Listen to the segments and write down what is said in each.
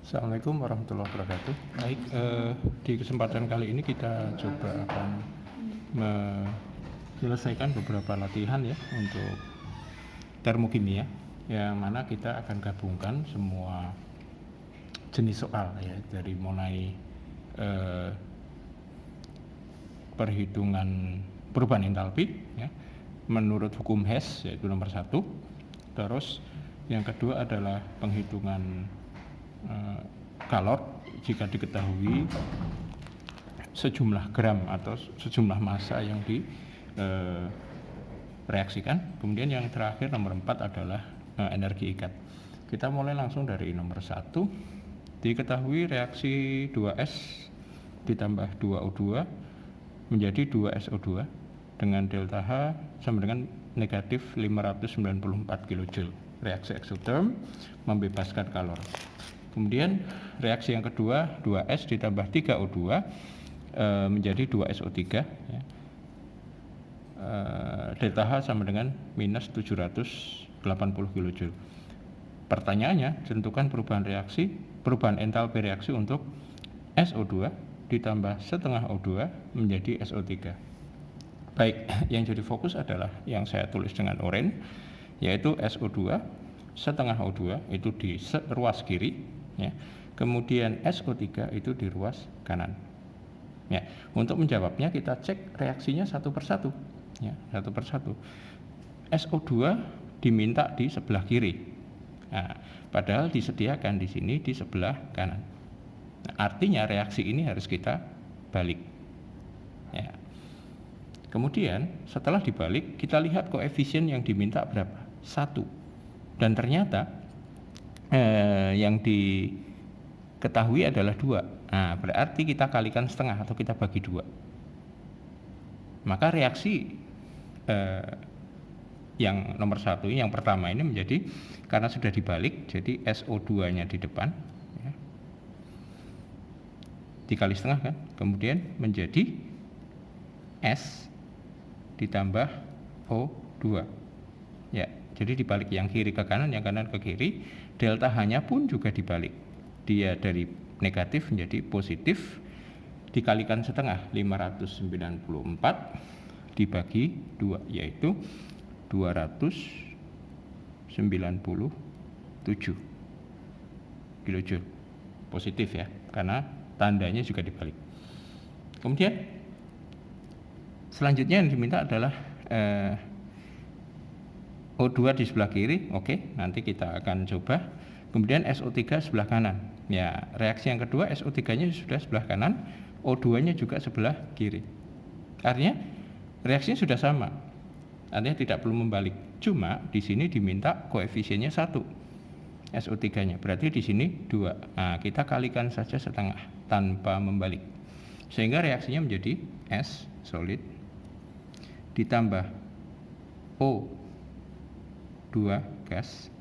Assalamualaikum warahmatullahi wabarakatuh. Baik, di kesempatan kali ini kita coba akan menyelesaikan beberapa latihan ya untuk termokimia, yang mana kita akan gabungkan semua jenis soal ya, dari mulai perhitungan perubahan entalpi ya, menurut hukum Hess yaitu nomor 1. Terus yang kedua adalah penghitungan kalor jika diketahui sejumlah gram atau sejumlah massa yang direaksikan. Kemudian yang terakhir nomor 4 adalah energi ikat. Kita mulai langsung dari nomor 1. Diketahui reaksi 2S ditambah 2O2 menjadi 2SO2 dengan delta H sama dengan negatif 594 kJ. Reaksi eksoterm membebaskan kalor. Kemudian reaksi yang kedua 2S ditambah 3O2 menjadi 2SO3 ya. Delta H sama dengan minus 780 kJ. Pertanyaannya, tentukan perubahan entalpi reaksi untuk SO2 ditambah setengah O2 menjadi SO3. Baik, yang jadi fokus adalah yang saya tulis dengan oranye, yaitu SO2 setengah O2 itu di ruas kiri ya. Kemudian SO3 itu di ruas kanan ya. Untuk menjawabnya kita cek reaksinya satu persatu ya, satu persatu. SO2 diminta di sebelah kiri, nah, padahal disediakan di sini di sebelah kanan. Nah, artinya reaksi ini harus kita balik ya. Kemudian setelah dibalik kita lihat koefisien yang diminta berapa, 1. Dan ternyata yang diketahui adalah 2. Nah, berarti kita kalikan setengah atau kita bagi 2. Maka reaksi yang nomor 1 yang pertama ini menjadi, karena sudah dibalik, jadi SO2 nya di depan ya, dikali setengah kan, kemudian menjadi S ditambah O2 ya. Jadi dibalik, yang kiri ke kanan, yang kanan ke kiri. Delta H-nya pun juga dibalik, dia dari negatif menjadi positif, dikalikan setengah 594 dibagi 2 yaitu 297 kJ positif ya, karena tandanya juga dibalik. Kemudian selanjutnya yang diminta adalah O2 di sebelah kiri, oke, nanti kita akan coba. Kemudian SO3 sebelah kanan. Ya, reaksi yang kedua SO3-nya sudah sebelah kanan, O2-nya juga sebelah kiri. Artinya reaksinya sudah sama. Artinya tidak perlu membalik. Cuma di sini diminta koefisiennya 1. SO3-nya. Berarti di sini 2. Nah, kita kalikan saja setengah tanpa membalik. Sehingga reaksinya menjadi S solid ditambah O2 gas,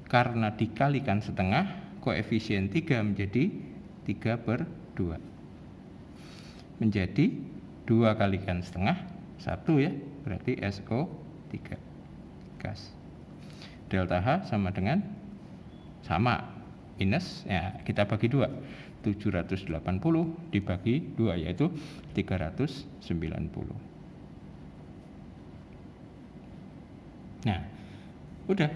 karena dikalikan setengah koefisien 3 menjadi 3/2 menjadi 2 kalikan setengah 1 ya, berarti SO3 gas. Delta H sama dengan minus ya, kita bagi 2, 780 dibagi 2 yaitu 390. Nah, udah,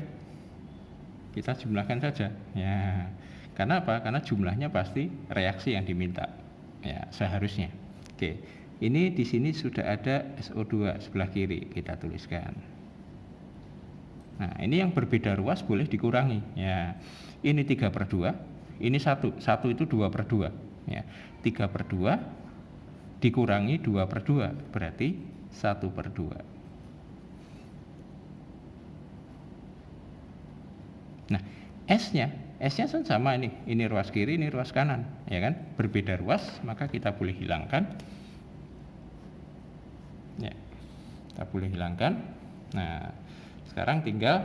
kita jumlahkan saja ya. Karena apa? Karena jumlahnya pasti reaksi yang diminta ya, seharusnya. Oke, ini di sini sudah ada SO2 sebelah kiri, kita tuliskan. Nah, ini yang berbeda ruas boleh dikurangi ya. Ini 3/2, ini 1 itu 2/2 ya. 3/2 dikurangi 2/2 berarti 1/2. Nah, S-nya kan sama ini ruas kiri, ini ruas kanan, ya kan? Berbeda ruas, maka kita boleh hilangkan. Ya, kita boleh hilangkan. Nah, sekarang tinggal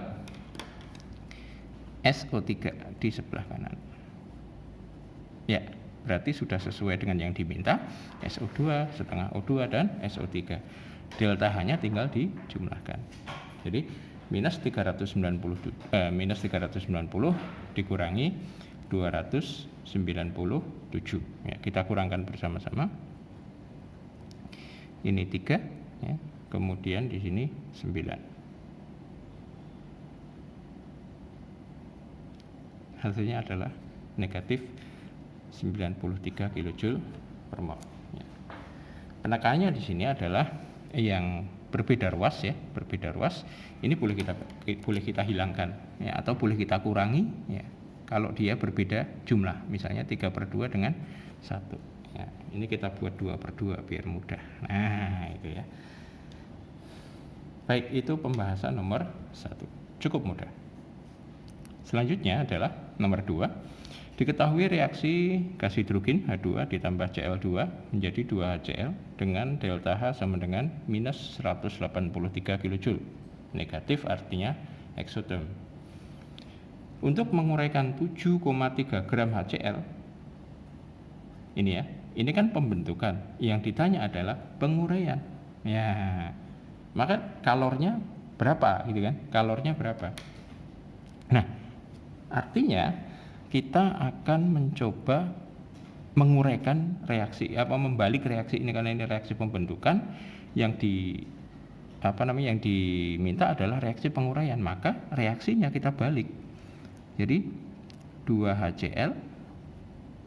SO3 di sebelah kanan. Ya, berarti sudah sesuai dengan yang diminta, SO2, setengah O2 dan SO3. Delta H-nya tinggal dijumlahkan. Jadi minus 390 dikurangi 297. Ya, kita kurangkan bersama-sama. Ini 3, ya. Kemudian di sini 9. Hasilnya adalah negatif 93 kJ per mol. Ya. Penekanannya di sini adalah yang berbeda ruas, ya, berbeda ruas. Ini boleh kita hilangkan, ya, atau boleh kita kurangi, ya. Kalau dia berbeda jumlah, misalnya 3/2 dengan 1. Ya, ini kita buat 2/2 biar mudah. Nah, itu ya. Baik, itu pembahasan nomor 1. Cukup mudah. Selanjutnya adalah nomor 2. Diketahui reaksi gas hidrogen H2 ditambah Cl2 menjadi 2HCl dengan delta H sama dengan minus 183 kJ. Negatif artinya eksotherm. Untuk menguraikan 7,3 gram HCl, ini ya, ini kan pembentukan. Yang ditanya adalah penguraian. Ya, maka kalornya berapa, gitu kan? Kalornya berapa? Nah, artinya kita akan mencoba menguraikan reaksi, membalik reaksi ini, karena ini reaksi pembentukan. Yang diminta adalah reaksi penguraian, maka reaksinya kita balik. Jadi 2HCl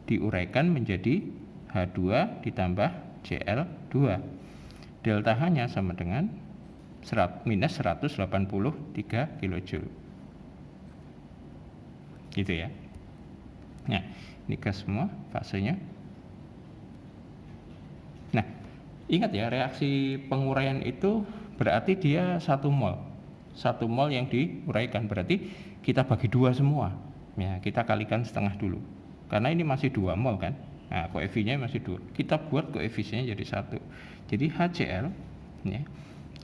diuraikan menjadi H2 ditambah Cl2. Delta H-nya sama dengan minus 183 kJ. Gitu ya. Nah, ini gas semua fasenya. Nah, ingat ya, reaksi penguraian itu berarti dia 1 mol. 1 mol yang diuraikan berarti kita bagi 2 semua. Ya, kita kalikan setengah dulu. Karena ini masih 2 mol kan. Nah, koefisiennya masih 2. Kita buat koefisiennya jadi 1. Jadi HCl, ya,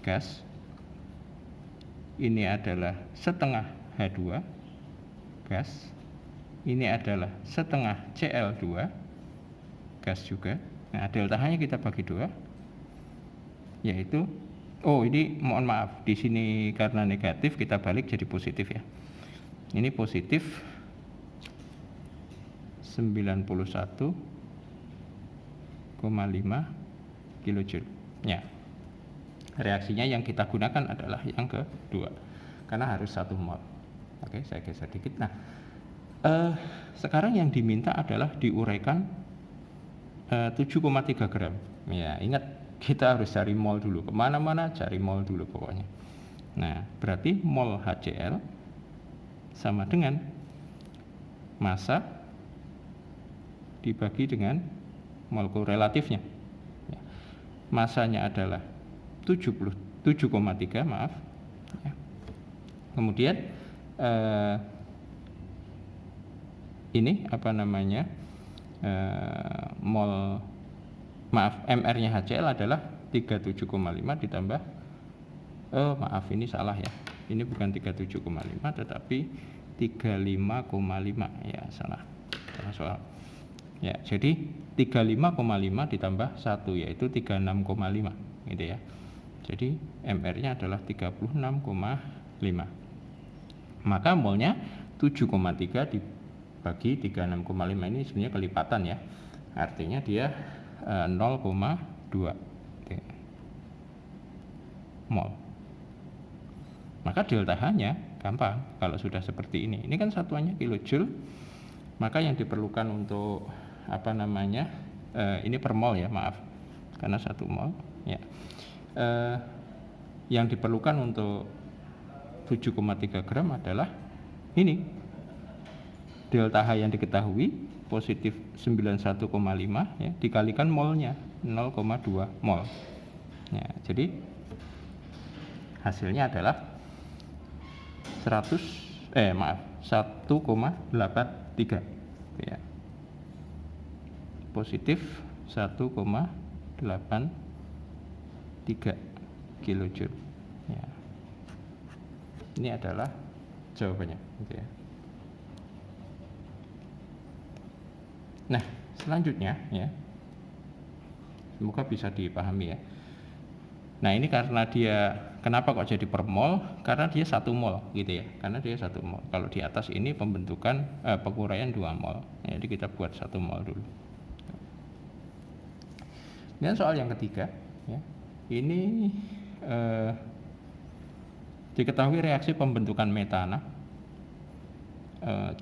gas ini adalah setengah H2 gas. Ini adalah setengah Cl2 gas juga. Nah, delta H-nya kita bagi 2, yaitu, ini mohon maaf, di sini karena negatif kita balik jadi positif ya. Ini positif 91,5 kJ. Ya. Reaksinya yang kita gunakan adalah yang kedua, karena harus 1 mol. Oke, saya geser dikit. Nah, sekarang yang diminta adalah diuraikan 7,3 gram. Ya, ingat kita harus cari mol dulu. Kemana-mana cari mol dulu pokoknya. Nah, berarti mol HCl sama dengan massa dibagi dengan molekul relatifnya. Ya. Massanya adalah 7,3, maaf. Ya. Kemudian ini MR-nya HCl adalah 37,5 ditambah, ini salah ya. Ini bukan 37,5 tetapi 35,5, ya, salah soal. Ya, jadi 35,5 ditambah 1 yaitu 36,5 gitu ya. Jadi MR-nya adalah 36,5. Maka molnya 7,3 dibagi 36,5 ini sebenarnya kelipatan ya. Artinya dia 0,2 mol. Maka delta H-nya gampang kalau sudah seperti ini. Ini kan satuannya kilojoule. Maka yang diperlukan untuk ini per mol ya, maaf. Karena 1 mol ya. Yang diperlukan untuk 7,3 gram adalah ini. Delta H yang diketahui positif 91,5 ya, dikalikan molnya 0,2 mol. Ya, jadi hasilnya adalah 1,83 ya. Positif 1,83 kilojoule. Ya. Ini adalah jawabannya gitu ya. Nah, selanjutnya ya. Semoga bisa dipahami ya. Nah, ini karena dia kenapa kok jadi per mol? Karena dia 1 mol gitu ya. Karena dia 1 mol. Kalau di atas ini pembentukan penguraian 2 mol. Jadi kita buat 1 mol dulu. Dan soal yang ketiga, ya, ini diketahui reaksi pembentukan metana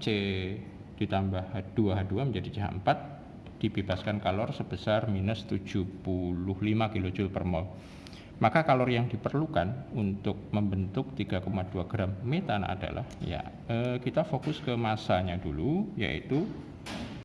C ditambah 2H2 menjadi CH4 dibebaskan kalor sebesar minus 75 kJ per mol. Maka kalori yang diperlukan untuk membentuk 3,2 gram metana adalah, ya, kita fokus ke masanya dulu, yaitu